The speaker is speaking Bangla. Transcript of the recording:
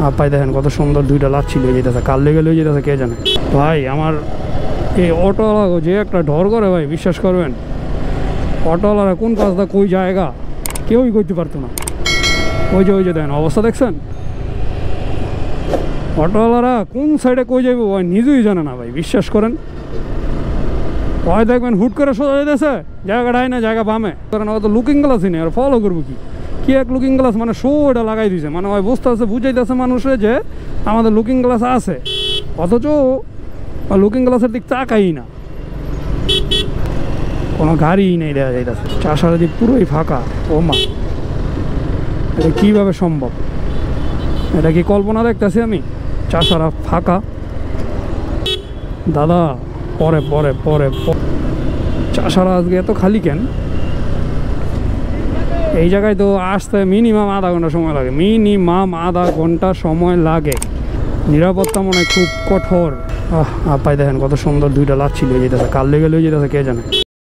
আপাই দেখেন কত সুন্দর দুইটা লাচ্ছি লয়ে যেতেছে, কাল লেগে লয়ে যেতেছে কে জানে। ভাই আমার এই অটোওয়ালা যে একটা ডর করে ভাই, বিশ্বাস করবেন অটোওয়ালারা কোন কাজটা কই জায়গা কেউই করতে পারতো না। ওই যে দেখেন অবস্থা দেখছেন, অটোওয়ালারা কোন সাইডে কই যাইব ভাই নিজেই জানে না ভাই, বিশ্বাস করেন। ওই দেখবেন হুট করে সোজা যেতেছে, জায়গাটাই না জায়গা বামে কারণ হয়তো লুকিং গ্লাসই নেই, আর ফলো করবো কি এক লুকিং গ্লাস মানে শো এটা লাগাই দিয়েছে, মানে ওই বুঝতে আছে বুঝাইতেছে মানুষে যে আমাদের লুকিং গ্লাস আছে, অথচ লুকিং গ্লাসের দিক তাকাই না, কোনো গাড়িই নেই দেখা যাইতেছে। চাষার দিক পুরোই ফাঁকা। ও মা, এটা কীভাবে সম্ভব? এটা কি কল্পনা দেখতেছি আমি? চাষারা ফাঁকা। দাদা পরে পরে পরে চাষারা আজকে এত খালি কেন? এই জায়গায় তো আসতে মিনিমাম আধা ঘন্টা সময় লাগে, মিনিমাম আধা ঘন্টা সময় লাগে। নিরাপত্তা মনে হয় খুব কঠোর। আপাই দেখেন কত সুন্দর দুইটা লাচ্ছি লয়ে যেতেছে, কাল লেগে লয়ে যেতেছে কে জানে।